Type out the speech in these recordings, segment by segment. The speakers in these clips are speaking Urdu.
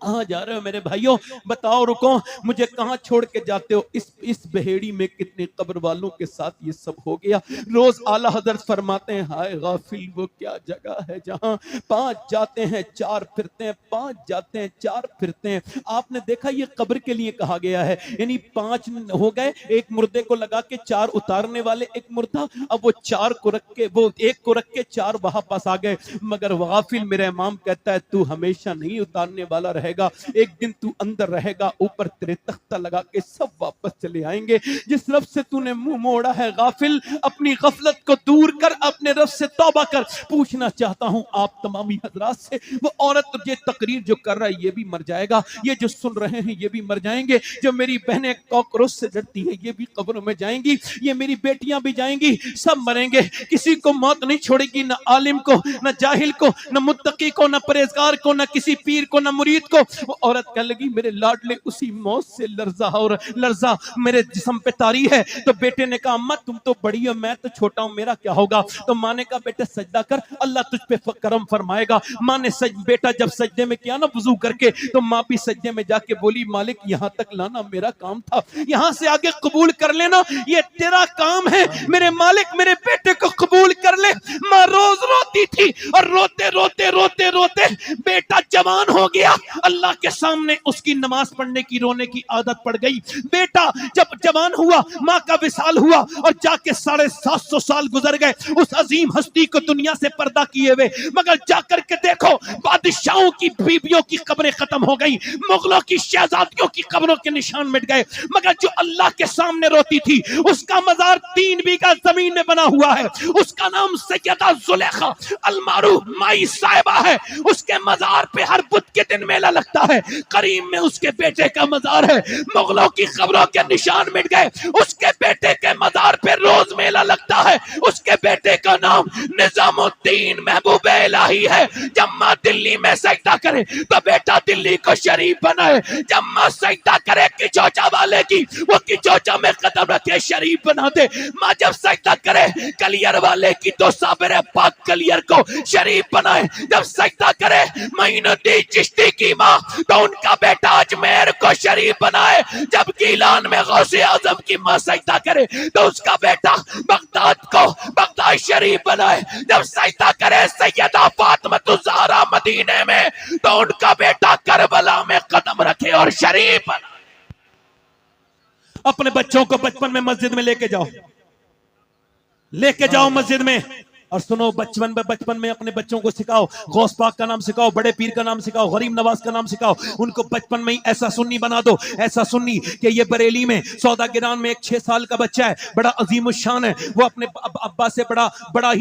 کہاں جا رہے ہو میرے بھائیوں؟ بتاؤ رکو، مجھے کہاں چھوڑ کے جاتے ہو؟ اس بہیڑی میں کتنے قبر والوں کے ساتھ یہ سب ہو گیا۔ روز اعلیٰ حضرت فرماتے ہیں ہائے غافل وہ کیا جگہ ہے جہاں 5 جاتے ہیں 4 پھرتے ہیں، 5 جاتے ہیں 4 پھرتے ہیں۔ آپ نے دیکھا یہ قبر کے لیے کہا گیا ہے، یعنی 5 ہو گئے، ایک مردے کو لگا کے 4 اتارنے والے ایک مردہ، اب وہ 4 کو رکھ کے، وہ ایک کو رکھ کے 4 وہاں پاس آ گئے۔ مگر غافل میرا امام کہتا ہے تو ہمیشہ نہیں اتارنے والا رہے گا، ایک دن تو اندر رہے گا، اوپر تیرے تختہ لگا کے سب واپس چلے آئیں گے۔ جس رب سے تو نے منہ موڑا ہے غافل، اپنی غفلت کو دور کر، اپنے رب سے توبہ کر۔ پوچھنا چاہتا ہوں آپ تمامی حضرات سے، وہ عورت یہ تقریر جو کر رہا ہے یہ بھی مر جائے گا، یہ جو سن رہے ہیں یہ بھی مر جائیں گے، جو میری بہنیں کاکروچ سے ڈرتی ہیں یہ بھی قبروں میں جائیں گی، یہ میری بیٹیاں بھی جائیں گی، سب مریں گے۔ کسی کو موت نہیں چھوڑے گی، نہ عالم کو، نہ جاہل کو، نہ متقی کو، نہ پرہیزگار کو، نہ کسی پیر کو، نہ مرید کو۔ وہ عورت کہنے لگی میرے لاڈلے اسی موت سے لرزہ میرے جسم پہ طاری ہے۔ تو بیٹے نے کہا اماں تم تو بڑی ہو، میں تو چھوٹا ہوں، میرا کیا ہوگا؟ تو ماں نے کہا بیٹے سجدہ کر، اللہ تجھ پہ کرم فرمائے گا۔ ماں نے بیٹا جب سجدے میں کیا نا وضو کر کے، تو ماں بھی سجدے میں جا کے بولی مالک یہاں تک لانا میرا کام تھا، یہاں سے آگے قبول کر لینا یہ تیرا کام ہے، میرے مالک میرے بیٹے کو قبول کر لے۔ ماں روز روتی تھی اور روتے روتے روتے روتے بیٹا جوان ہو گیا۔ اللہ کے سامنے اس کی نماز پڑھنے کی، رونے کی عادت پڑ گئی۔ بیٹا جب جوان ہوا، ماں کا وصال ہوا اور جا کے 750 سال گزر گئے اس عظیم ہستی کو دنیا سے پردہ کیے ہوئے، مگر جا کر کے دیکھو بادشاہوں کی بیویوں کی قبریں ختم ہو گئی، مغلوں کی شہزادیوں کی قبروں کے نشان مٹ گئے، مگر جو اللہ کے سامنے روتی تھی اس کا مزار 3 بیگھہ زمین میں بنا ہوا ہے، اس کا نام سیدہ زلیخا المعروف مائی صاحبہ ہے، اس کے مزار پہ ہر بدھ کے دن میلہ لگتا ہے، کریم میں اس کے بیٹے کا مزار ہے، مغلوں کی قبروں کے نشان مٹ گئے، اس کے بیٹے کے مزار پہ روز میلہ لگتا ہے، اس کے بیٹے کا نام نظام الدین محبوب الہی ہے۔ جب ماں دلی میں سجدہ کرے تو بیٹا دلی کو شریف بنائے، جب ماں سجدہ کرے کچوچا والے کی، وہ کچوچا میں قدم رکھے شریف بنا دے، ماں جب سجدہ کرے کلیر والے کی تو صابر پاک کلیر کو شریف بنائے، جب سجدہ کرے معین الدین چشتی کی ماں تو ان کا بیٹا اجمیر کو شریف بنائے، جب گیلان میں غوث اعظم کی ماں سجدہ کرے تو اس کا بیٹا بغداد کو بغداد شریف بنائے، جب سجدہ کرے سیدہ فاطمہ الزہرا مدینے میں تو ان کا بیٹا کربلا میں قدم رکھے اور شریف بنائے۔ اپنے بچوں کو بچپن میں مسجد میں لے کے جاؤ مسجد میں، اور سنو بچپن میں اپنے بچوں کو سکھاؤ، غوث پاک کا نام سکھاؤ، بڑے پیر کا نام سکھاؤ، غریب نواز کا نام سکھاؤ، ان کو بچپن میں ہی ایسا سنی بنا دو، ایسا سنی کہ یہ بریلی میں سوداگران میں ایک 6 سال کا بچہ ہے، بڑا عظیم الشان ہے، وہ اپنے ابا سے بڑا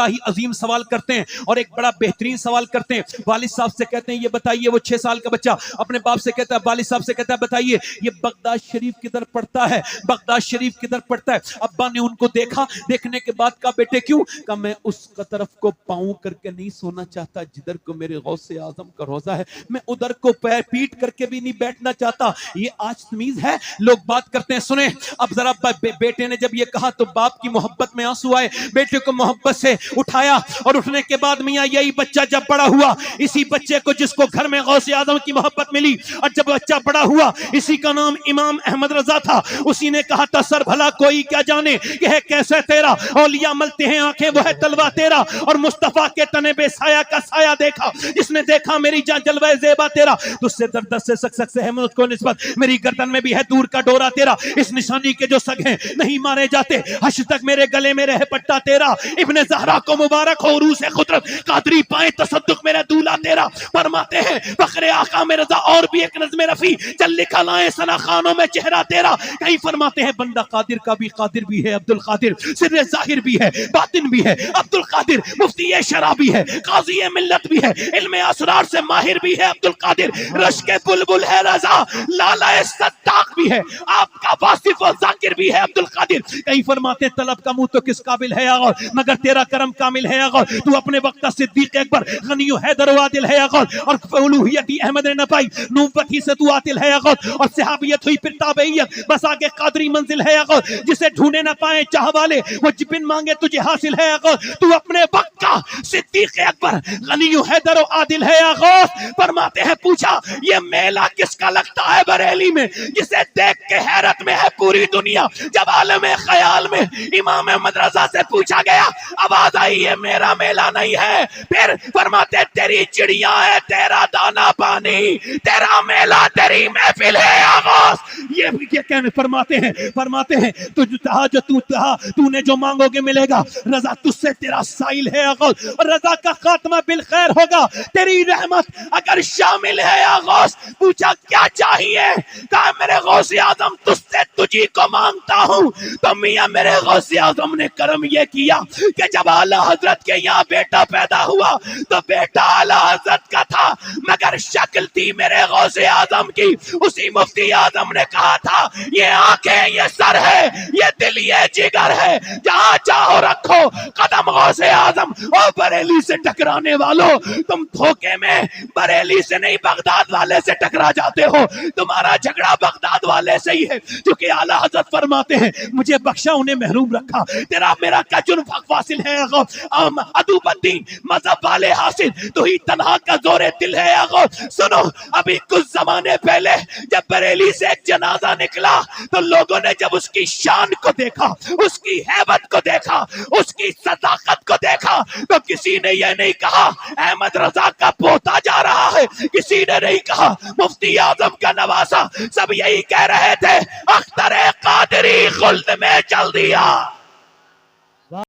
ہی عظیم سوال کرتے ہیں اور ایک بڑا بہترین سوال کرتے ہیں۔ والد صاحب سے کہتے ہیں یہ بتائیے، وہ 6 سال کا بچہ اپنے باپ سے کہتا ہے، والد صاحب سے کہتا ہے بتائیے یہ بغداد شریف کدھر پڑتا ہے، بغداد شریف کدھر پڑتا ہے؟ ابا نے ان کو دیکھا، دیکھنے کے بعد کہا بیٹے کیوں؟ کہا میں اس طرف کو پاؤں کر کے نہیں سونا چاہتا جدھر کو میرے غوث اعظم کا روضہ ہے، میں ادھر کو پیر پیٹ کر کے بھی نہیں بیٹھنا چاہتا۔ یہ آج تمیز ہے، لوگ بات کرتے ہیں۔ سنیں اب ذرا، بیٹے نے جب یہ کہا تو باپ کی محبت میں آنسو آئے، بیٹے کو محبت سے اٹھایا، اور اٹھنے کے بعد میاں یہی بچہ جب بڑا ہوا، اسی بچے کو جس کو گھر میں غوث اعظم کی محبت ملی، اور جب بچہ بڑا ہوا اسی کا نام امام احمد رضا تھا، اسی نے کہا تھا سر بھلا کوئی کیا جانے کہ ہے کیسے تیرا، اولیاء ملتے ہیں آنکھیں وہ ہے تلوہ تیرا، اور مصطفیٰ کے تنے بے سایہ کا سایہ دیکھا، جس نے دیکھا میری جان جلوہ زیبا تیرا، تجھ سے در در سے سک سے ہے مجھ کو نسبت، میری گردن میں بھی ہے دور کا ڈورا تیرا، اس نشانی کے جو سگ ہیں نہیں مارے جاتے، حشر تک میرے گلے میں رہے پٹا تیرا، ابن زہرا کو مبارک ہو عروس قدرت، قادری پائے تصدق میرا دولہ تیرا۔ فرماتے ہیں فخر آقا میں رضا اور بھی ایک نظم رفیع، چل لکھا لائیں سنا خانوں میں چہرہ تیرا، کہیں فرماتے ہیں بندہ قادر کا بھی قادر بھی ہے عبد القادر، سر ظاہر بھی ہے باطن بھی ہے عبد القادر، مفتی شرع بھی ہے، قاضی ملت بھی ہے، علم اسرار سے ماہر بھی ہے عبد القادر، رشک بلبل ہے رضا، لالہ صداق بھی ہے، آپ کا واصف و ذاکر بھی ہے عبد القادر۔ کہیں فرماتے ہیں طلب کا منہ تو کس قابل ہے اغور، مگر تیرا کرم کامل ہے اغور، تو اپنے وقت کا صدیق اکبر غنی و حیدر و عادل ہے اغور، اور الوہیت احمد نے نہ پائی نبوت ہی سے تو عاطل ہے اغور، اور صحابیت ہوئی پھر تابعیت بس آگے قادری منزل ہے اغور، جسے ڈھونڈے نہ پائیں چاہ والے وہ جبن مانگے تجھے حاصل ہے اغور۔ غوث تو اپنے وقت کا صدیق اکبر غنی حیدر و عادل ہے یا غوث؟ فرماتے ہیں پوچھا یہ میلہ کس کا لگتا ہے بریلی میں جسے دیکھ کے حیرت میں ہے پوری دنیا؟ جب عالم خیال میں امام احمد رضا سے پوچھا گیا آواز آئی یہ میرا میلہ نہیں ہے، پھر فرماتے تیری چڑیاں ہے، تیرا دانا پانی، تیرا میلہ تیری محفل ہے یا غوث؟ یہ کہنے فرماتے ہیں تو نے جو مانگو گے ملے گا، رضا تجھ سے تیرا سائل ہے یا غوث، اور رضا کا خاتمہ بالخیر ہوگا، تیری رحمت اگر شامل ہے یا غوث؟ پوچھا کیا چاہیے؟ کہا میرے غوث اعظم تجھ سے تجھی کو مانگتا ہوں۔ تو میاں میرے غوث اعظم نے کرم یہ کیا کہ جب اعلی حضرت کے یہاں بیٹا پیدا ہوا تو بیٹا اعلی حضرت کا تھا مگر شکل تھی میرے غوث اعظم کی۔ اسی مفتی اعظم نے کہا تھا یہ آنکھیں یہ سر ہے، یہ دل یہ جگر ہے، جہاں چاہو رکھو قدم غوث اعظم۔ اور بریلی سے ٹکرانے والوں تم دھوکے میں بریلی سے نہیں بغداد والے سے ٹکرا جاتے ہو، تمہارا جھگڑا بغداد والے سے ہی ہے، کیونکہ اعلی حضرت فرماتے ہیں مجھے بخشا انہیں محروم رکھا، تیرا میرا کا جرم حق واصل ہے غوث۔ ادوب الدین مذہب والے حاصل تو ہی تنہا کا زور دل ہے غوث۔ سنو ابھی کچھ زمانے پہلے جب بریلی سے ایک جنازہ نکلا تو لوگوں نے جب اس کی شان کو دیکھا، اس کی ہیبت کو دیکھا، اس کی صداقت کو دیکھا تو کسی نے یہ نہیں کہا احمد رضا کا پوتا جا رہا ہے، کسی نے نہیں کہا مفتی اعظم کا نواسا، سب یہی کہہ رہے تھے اختر قادری خلد میں چل دیا۔